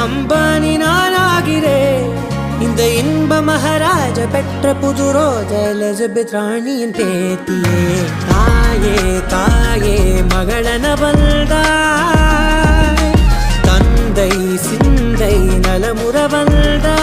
அம்பானி நானாகிறேன் இந்த இன்ப மகாராஜ பெற்ற புது ரோஜா எலிசபெத் ராணியின் பேத்தியே தாயே தாயே மகளன வந்தாய் தந்தை சிந்தை நலமுற வந்தாய்